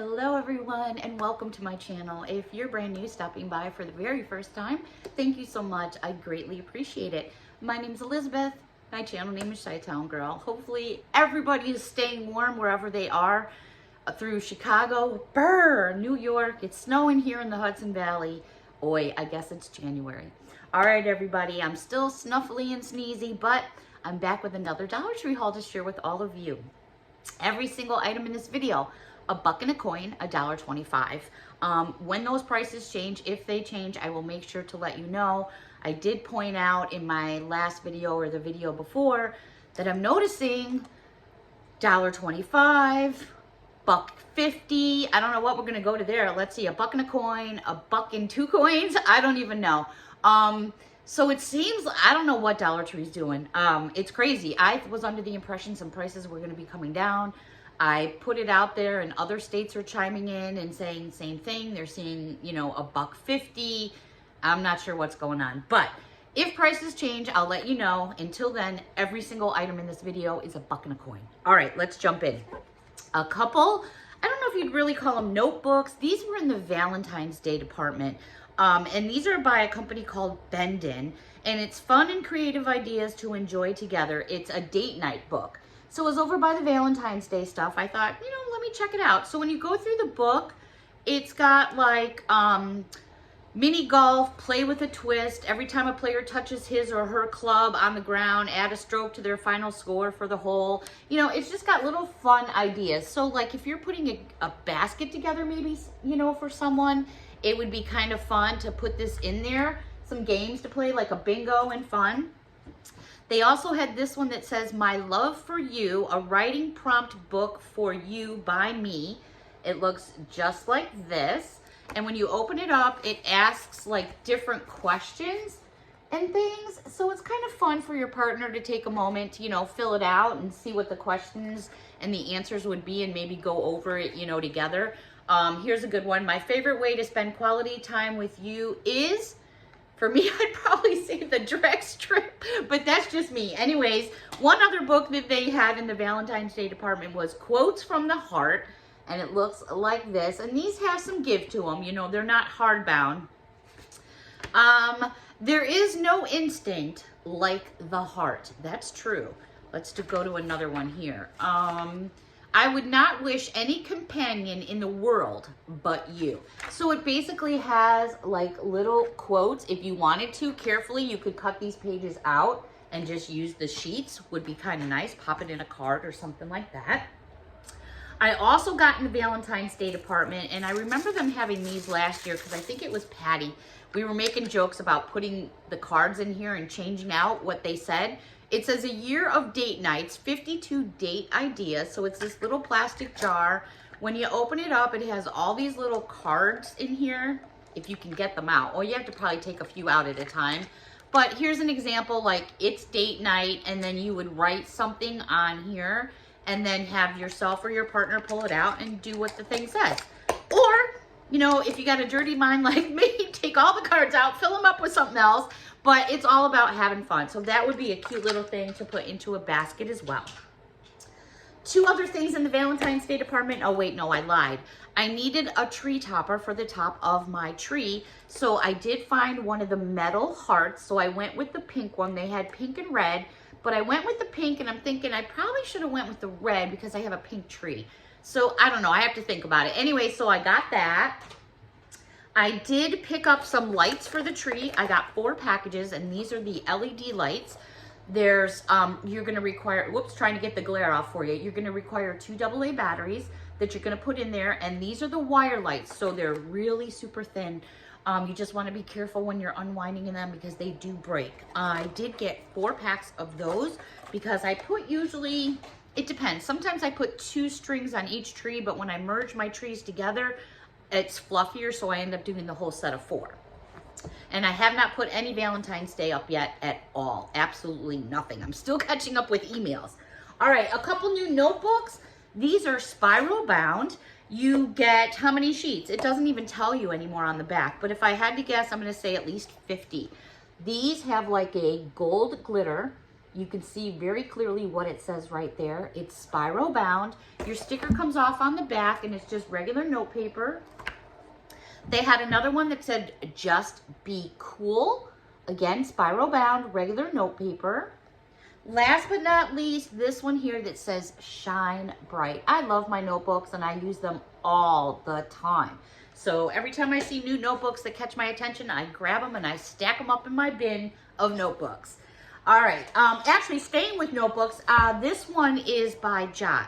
Hello everyone and welcome to my channel. If you're brand new stopping by for the very first time, thank you so much. I greatly appreciate it. My name's Elizabeth. My channel name is ChiTownGirl. Hopefully everybody is staying warm wherever they are through Chicago, New York. It's snowing here in the Hudson Valley. Oi, I guess it's January. All right, everybody, I'm still snuffly and sneezy, but I'm back with another Dollar Tree haul to share with all of you. Every single item in this video, a buck and a coin, $1.25. When those prices change, if they change, I will make sure to let you know. I did point out in my last video or the video before that I'm noticing $1.25, $1.50. I don't know what we're gonna go to there. Let's see, a buck and a coin, a buck and two coins. I don't even know. So it seems, I don't know what Dollar Tree's doing. It's crazy. I was under the impression some prices were gonna be coming down. I put it out there and other states are chiming in and saying the same thing. They're seeing, you know, a $1.50. I'm not sure what's going on, but if prices change, I'll let you know. Until then, every single item in this video is a buck and a coin. All right, let's jump in. A couple, I don't know if you'd really call them notebooks. These were in the Valentine's Day department. And these are by a company called Bendon, and it's fun and creative ideas to enjoy together. It's a date night book. So it was over by the Valentine's Day stuff. I thought, you know, let me check it out. So when you go through the book, it's got like mini golf, play with a twist. Every time a player touches his or her club on the ground, add a stroke to their final score for the hole. You know, it's just got little fun ideas. So like if you're putting a basket together maybe, you know, for someone, it would be kind of fun to put this in there. Some games to play like a bingo and fun. They also had this one that says, My Love for You, a writing prompt book for you by me. It looks just like this. And when you open it up, it asks like different questions and things. So it's kind of fun for your partner to take a moment to, you know, fill it out and see what the questions and the answers would be and maybe go over it, you know, together. Here's a good one. My favorite way to spend quality time with you is... For me, I'd probably say the drag strip, but that's just me. Anyways, one other book that they had in the Valentine's Day department was Quotes from the Heart, and it looks like this. And these have some give to them. You know, they're not hardbound. There is no instinct like the heart. That's true. Let's go to another one here. I would not wish any companion in the world but you. So it basically has like little quotes. If you wanted to, carefully, you could cut these pages out and just use the sheets. Would be kind of nice. Pop it in a card or something like that. I also got in the Valentine's Day department, and I remember them having these last year because I think it was Patty. We were making jokes about putting the cards in here and changing out what they said. It says a year of date nights, 52 date ideas. So it's this little plastic jar. When you open it up, it has all these little cards in here, if you can get them out. Or you have to probably take a few out at a time. But here's an example, like it's date night, and then you would write something on here and then have yourself or your partner pull it out and do what the thing says. Or, you know, if you got a dirty mind like me, take all the cards out, fill them up with something else. But it's all about having fun. So that would be a cute little thing to put into a basket as well. Two other things in the Valentine's Day department. Oh, wait, no, I lied. I needed a tree topper for the top of my tree. So I did find one of the metal hearts. So I went with the pink one. They had pink and red. But I went with the pink, and I'm thinking I probably should have went with the red because I have a pink tree. So I don't know. I have to think about it. Anyway, so I got that. I did pick up some lights for the tree. I got 4 packages, and these are the LED lights. There's, you're gonna require, whoops, trying to get the glare off for you. You're gonna require 2 AA batteries that you're gonna put in there, and these are the wire lights, so they're really super thin. You just wanna be careful when you're unwinding them because they do break. I did get 4 packs of those because I put usually, it depends. Sometimes I put 2 strings on each tree, but when I merge my trees together, it's fluffier, so I end up doing the whole set of 4. And I have not put any Valentine's Day up yet at all. Absolutely nothing. I'm still catching up with emails. All right, a couple new notebooks. These are spiral bound. You get how many sheets? It doesn't even tell you anymore on the back, but if I had to guess, I'm gonna say at least 50. These have like a gold glitter You can see very clearly what it says right there. It's spiral bound. Your sticker comes off on the back and it's just regular note paper. They had another one that said, just be cool. Again, spiral bound, regular note paper. Last but not least, this one here that says shine bright. I love my notebooks and I use them all the time. So every time I see new notebooks that catch my attention, I grab them and I stack them up in my bin of notebooks. All right, actually staying with notebooks, this one is by Jot.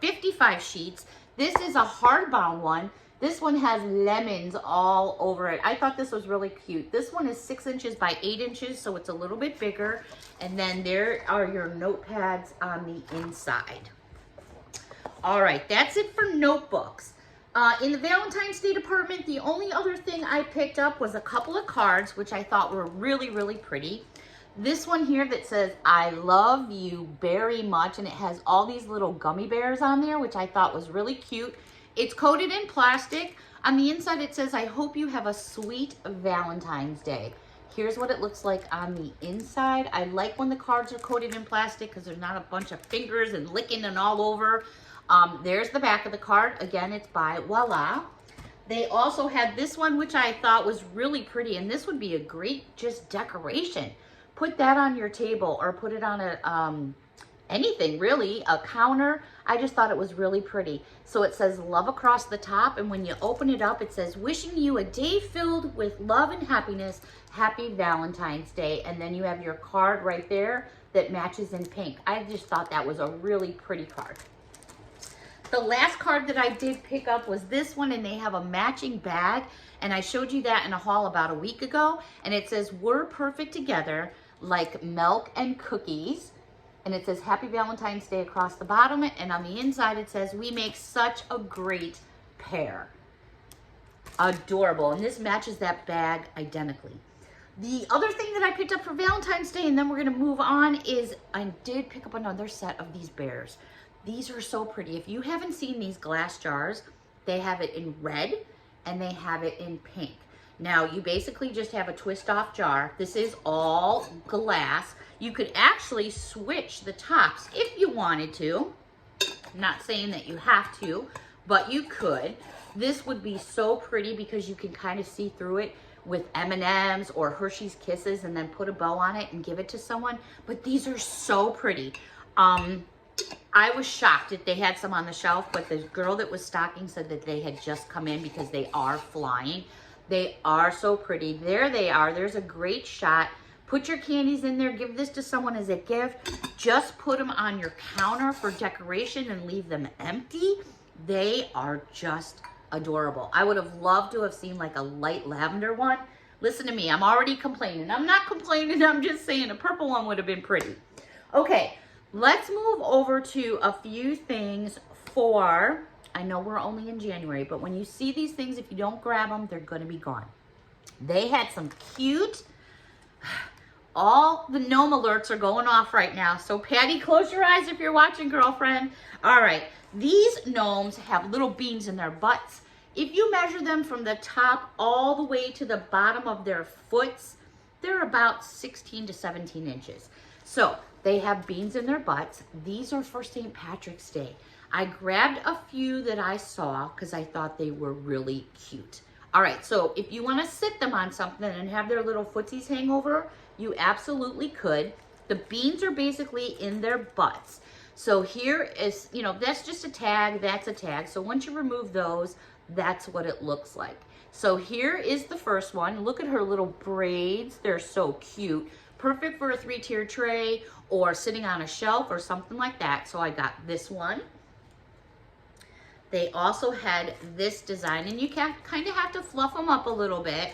55 sheets. This is a hardbound one. This one has lemons all over it. I thought this was really cute. This one is 6 inches by 8 inches, so it's a little bit bigger. And then there are your notepads on the inside. All right, that's it for notebooks. In the Valentine's Day department, the only other thing I picked up was a couple of cards, which I thought were really, really pretty. This one here that says, I love you very much, and it has all these little gummy bears on there, which I thought was really cute. It's coated in plastic. On the inside, it says, I hope you have a sweet Valentine's Day. Here's what it looks like on the inside. I like when the cards are coated in plastic because there's not a bunch of fingers and licking and all over. There's the back of the card. Again, it's by Voila. They also had this one, which I thought was really pretty, and this would be a great just decoration. Put that on your table or put it on a anything really, a counter. I just thought it was really pretty. So it says love across the top, and when you open it up, it says wishing you a day filled with love and happiness. Happy Valentine's Day. And then you have your card right there that matches in pink. I just thought that was a really pretty card. The last card that I did pick up was this one, and they have a matching bag, and I showed you that in a haul about a week ago, and it says we're perfect together like milk and cookies, and it says Happy Valentine's Day across the bottom, and on the inside it says we make such a great pair. Adorable, and this matches that bag identically. The other thing that I picked up for Valentine's Day, and then we're going to move on, is I did pick up another set of these bears. These are so pretty. If you haven't seen these glass jars, they have it in red and they have it in pink. Now, you basically just have a twist-off jar. This is all glass. You could actually switch the tops if you wanted to. I'm not saying that you have to, but you could. This would be so pretty because you can kind of see through it with M&Ms or Hershey's Kisses and then put a bow on it and give it to someone. But these are so pretty. I was shocked that they had some on the shelf, but the girl that was stocking said that they had just come in because they are flying. They are so pretty. There they are. There's a great shot. Put your candies in there. Give this to someone as a gift. Just put them on your counter for decoration and leave them empty. They are just adorable. I would have loved to have seen like a light lavender one. Listen to me. I'm already complaining. I'm not complaining. I'm just saying a purple one would have been pretty. Okay. Let's move over to a few things for, I know we're only in January, but when you see these things, if you don't grab them, they're going to be gone. They had some cute, all the gnome alerts are going off right now. So Patty, close your eyes if you're watching, girlfriend. All right, these gnomes have little beans in their butts. If you measure them from the top all the way to the bottom of their foots, they're about 16 to 17 inches. So they have beans in their butts. These are for St. Patrick's Day. I grabbed a few that I saw because I thought they were really cute. All right, so if you want to sit them on something and have their little footsies hang over, you absolutely could. The beans are basically in their butts. So here is, you know, that's just a tag, that's a tag. So once you remove those, that's what it looks like. So here is the first one. Look at her little braids. They're so cute. Perfect for a 3-tier tray or sitting on a shelf or something like that. So I got this one. They also had this design, and you can kind of have to fluff them up a little bit.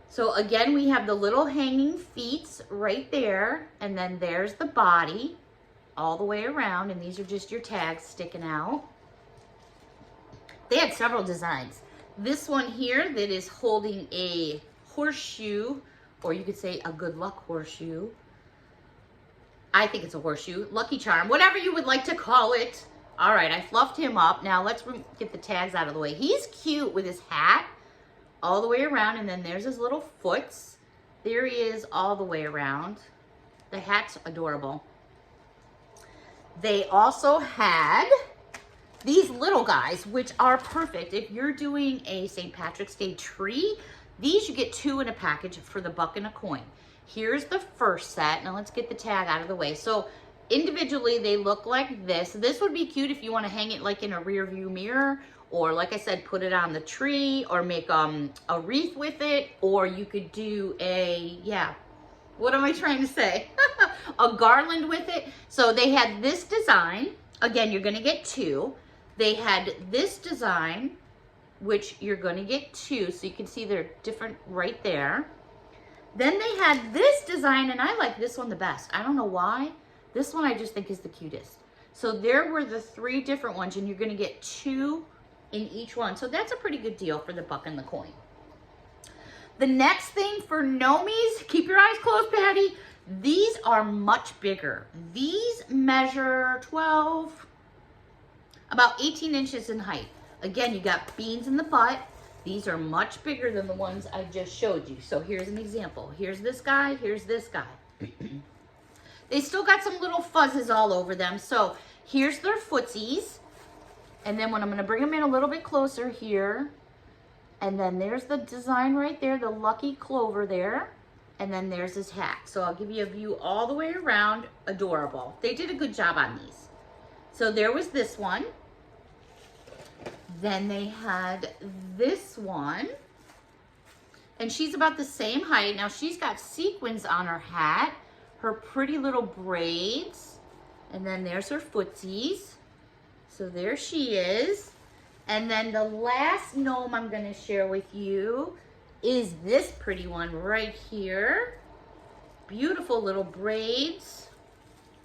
So again, we have the little hanging feet right there, and then there's the body all the way around, and these are just your tags sticking out. They had several designs. This one here that is holding a horseshoe, or you could say a good luck horseshoe. I think it's a horseshoe, lucky charm, whatever you would like to call it. All right, I fluffed him up. Now let's get the tags out of the way. He's cute with his hat all the way around, and then there's his little foots. There he is all the way around. The hat's adorable. They also had these little guys, which are perfect. If you're doing a St. Patrick's Day tree, these you get 2 in a package for the $1 and a coin. Here's the first set. Now let's get the tag out of the way. So individually, they look like this. This would be cute if you want to hang it like in a rear view mirror, or like I said, put it on the tree, or make a wreath with it, or you could do a, what am I trying to say? A garland with it. So they had this design. Again, you're going to get 2. They had this design, which you're going to get 2. So you can see they're different right there. Then they had this design, and I like this one the best. I don't know why. This one I just think is the cutest. So there were the 3 different ones, and you're going to get 2 in each one. So that's a pretty good deal for the $1 and the coin. The next thing for Nomies, keep your eyes closed, Patty. These are much bigger. These measure 12, about 18 inches in height. Again, you got beans in the butt. These are much bigger than the ones I just showed you. So here's an example. Here's this guy, here's this guy. They still got some little fuzzes all over them. So here's their footsies. And then when I'm gonna bring them in a little bit closer here, and then there's the design right there, the lucky clover there. And then there's his hat. So I'll give you a view all the way around. Adorable. They did a good job on these. So there was this one. Then they had this one. And she's about the same height. Now she's got sequins on her hat, her pretty little braids. And then there's her footsies. So there she is. And then the last gnome I'm going to share with you is this pretty one right here. Beautiful little braids.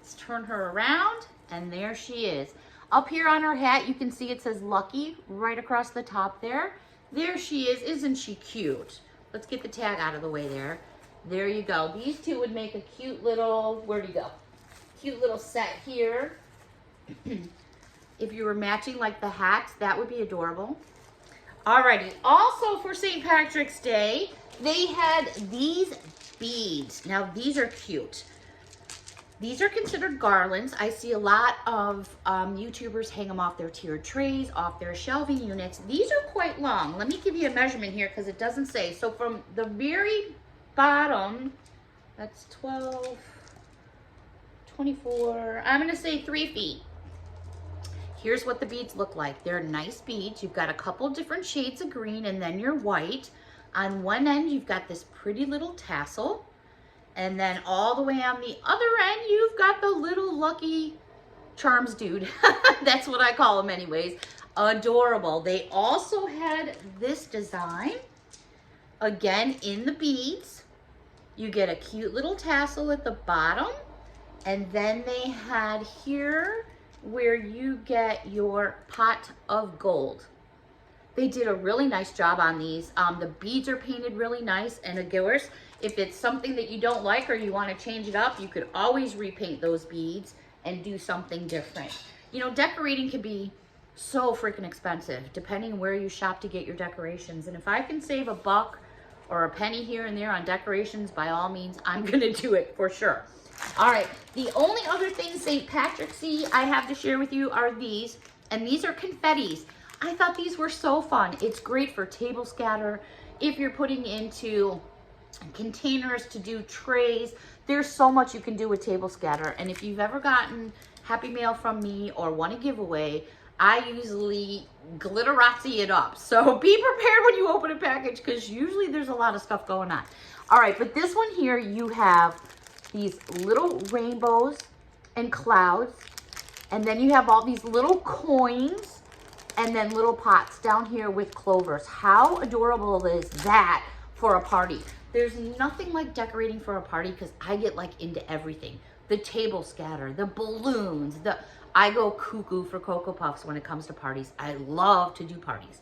Let's turn her around, and there she is. Up here on her hat, you can see it says Lucky right across the top there. There she is. Isn't she cute? Let's get the tag out of the way there. There you go. These 2 would make a cute little, where'd he go? Cute little set here. If you were matching like the hats, that would be adorable. Alrighty, also for St. Patrick's Day, they had these beads. Now these are cute. These are considered garlands. I see a lot of YouTubers hang them off their tiered trays, off their shelving units. These are quite long. Let me give you a measurement here because it doesn't say. So from the very bottom, that's 12, 24, I'm gonna say 3 feet. Here's what the beads look like. They're nice beads. You've got a couple different shades of green and then your white. On one end, you've got this pretty little tassel. And then all the way on the other end, you've got the little Lucky Charms dude. That's what I call them anyways. Adorable. They also had this design. Again, in the beads. You get a cute little tassel at the bottom. And then they had here where you get your pot of gold. They did a really nice job on these. The beads are painted really nice, and of course, if it's something that you don't like or you want to change it up, you could always repaint those beads and do something different. You know, decorating can be so freaking expensive depending on where you shop to get your decorations. And if I can save $1 or a penny here and there on decorations, by all means, I'm gonna do it for sure. All right, the only other thing St. Patrick's Day I have to share with you are these, and these are confettis. I thought these were so fun. It's great for table scatter. If you're putting into containers to do trays, there's so much you can do with table scatter. And if you've ever gotten Happy Mail from me or want a giveaway, I usually glitterazzi it up. So be prepared when you open a package because usually there's a lot of stuff going on. All right, but this one here, you have these little rainbows and clouds, and then you have all these little coins and then little pots down here with clovers. How adorable is that for a party? There's nothing like decorating for a party because I get like into everything. The table scatter, the balloons, I go cuckoo for Cocoa Puffs when it comes to parties. I love to do parties.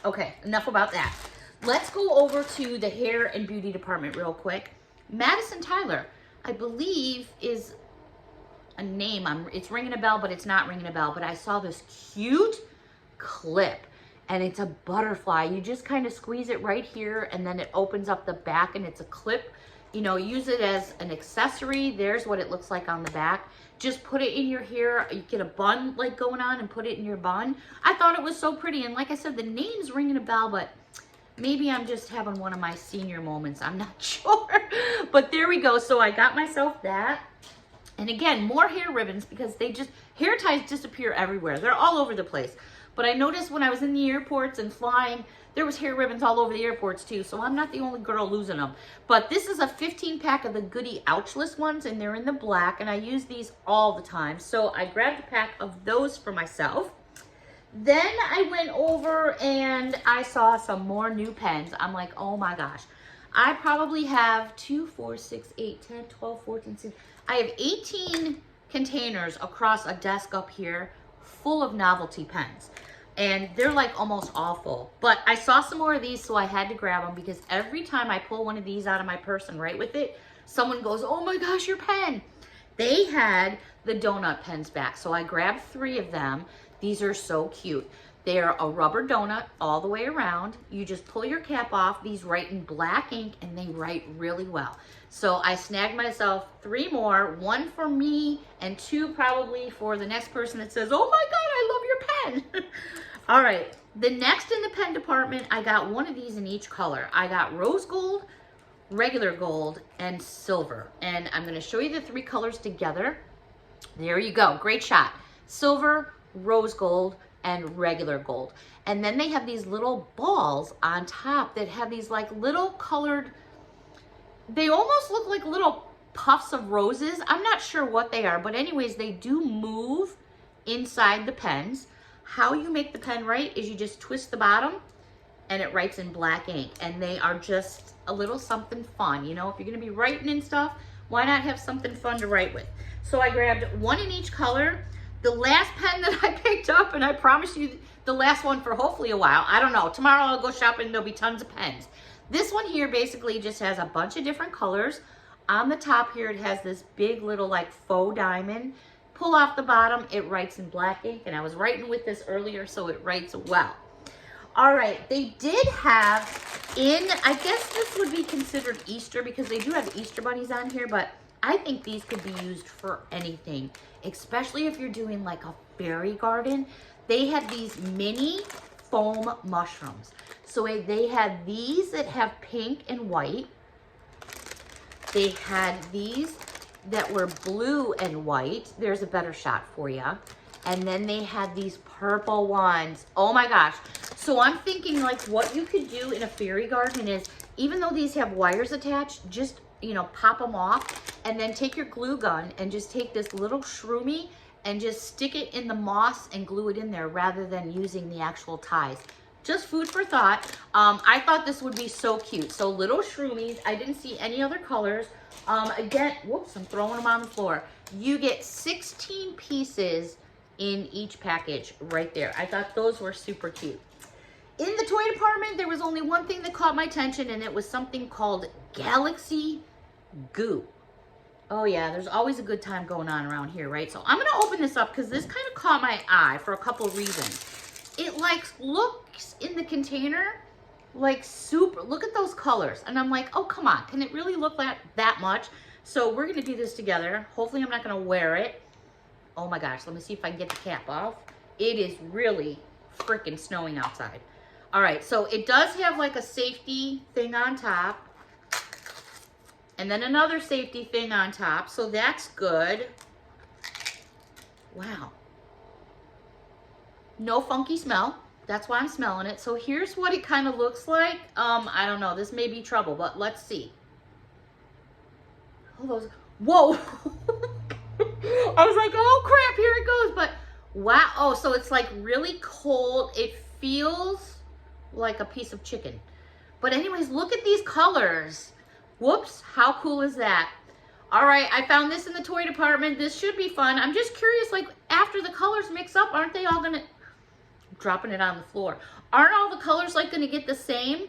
Okay, enough about that. Let's go over to the hair and beauty department real quick. Madison Tyler, I believe, is a name. It's ringing a bell, but it's not ringing a bell. But I saw this cute clip, and it's a butterfly. You just kind of squeeze it right here, and then it opens up the back, and it's a clip. you know, use it as an accessory. There's what it looks like on the back. Just put it in your hair. You get a bun like going on and put it in your bun. I thought it was so pretty. And like I said, the name's ringing a bell, but maybe I'm just having one of my senior moments. I'm not sure. But there we go. So I got myself that. And again, more hair ribbons because hair ties disappear everywhere. They're all over the place. But I noticed when I was in the airports and flying, there was hair ribbons all over the airports too. So I'm not the only girl losing them. But this is a 15 pack of the Goody Ouchless ones, and they're in the black. And I use these all the time. So I grabbed a pack of those for myself. Then I went over and I saw some more new pens. I'm like, oh my gosh. I probably have 2, 4, 6, 8, 10, 12, 14, 16. I have 18 containers across a desk up here full of novelty pens. And they're like almost all full. But I saw some more of these, so I had to grab them because every time I pull one of these out of my purse and write with it, someone goes, oh my gosh, your pen. They had the donut pens back, so I grabbed 3 of them. These are so cute. They're a rubber donut all the way around. You just pull your cap off. These write in black ink and they write really well. So I snagged myself 3 more, 1 for me and 2 probably for the next person that says, oh my God, I love your pen. All right, the next in the pen department, I got one of these in each color. I got rose gold, regular gold, and silver. And I'm gonna show you the 3 colors together. There you go, great shot. Silver, rose gold, and regular gold. And then they have these little balls on top that have these like little colored, they almost look like little puffs of roses. I'm not sure what they are, but anyways, they do move inside the pens. How you make the pen write is you just twist the bottom and it writes in black ink. And they are just a little something fun. You know, if you're gonna be writing and stuff, why not have something fun to write with? So I grabbed 1 in each color. The last pen that I picked up, and I promise you the last one for hopefully a while. I don't know. Tomorrow I'll go shopping and there'll be tons of pens. This one here basically just has a bunch of different colors. On the top here, it has this big little like faux diamond. Pull off the bottom, it writes in black ink. And I was writing with this earlier, so it writes well. All right, they did have I guess this would be considered Easter because they do have Easter bunnies on here, but I think these could be used for anything, especially if you're doing like a fairy garden. They had these mini foam mushrooms. So they had these that have pink and white. They had these that were blue and white. There's a better shot for you. And then they had these purple ones. Oh my gosh. So I'm thinking like what you could do in a fairy garden is, even though these have wires attached, just, you know, pop them off and then take your glue gun and just take this little shroomy and just stick it in the moss and glue it in there rather than using the actual ties. Just food for thought. I thought this would be so cute. So little shroomies. I didn't see any other colors. Again, whoops, I'm throwing them on the floor. You get 16 pieces in each package right there. I thought those were super cute. In the toy department, there was only one thing that caught my attention, and it was something called Galaxy Goo. Oh yeah, there's always a good time going on around here, right? So I'm gonna open this up because this kind of caught my eye for a couple of reasons. It like looks in the container like super, look at those colors. And I'm like, oh, come on, can it really look like that much? So we're gonna do this together. Hopefully I'm not gonna wear it. Oh my gosh, let me see if I can get the cap off. It is really freaking snowing outside. All right, so it does have like a safety thing on top. And then another safety thing on top, so that's good. Wow. No funky smell. That's why I'm smelling it. So here's what it kind of looks like. I don't know, this may be trouble, but let's see. Oh, those, whoa. I was like, oh crap, here it goes. But wow, oh, so it's like really cold. It feels like a piece of chicken. But anyways, look at these colors. Whoops, how cool is that? All right, I found this in the toy department. This should be fun. I'm just curious, like after the colors mix up, aren't they all gonna, dropping it on the floor. Aren't all the colors like gonna get the same?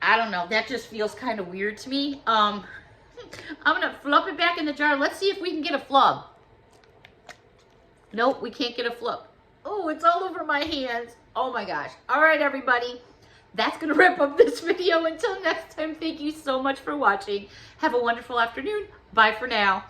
I don't know, that just feels kind of weird to me. I'm gonna flop it back in the jar. Let's see if we can get a flub. Nope, we can't get a flub. Oh, it's all over my hands. Oh my gosh. All right, everybody. that's going to wrap up this video. Until next time, thank you so much for watching. Have a wonderful afternoon. Bye for now.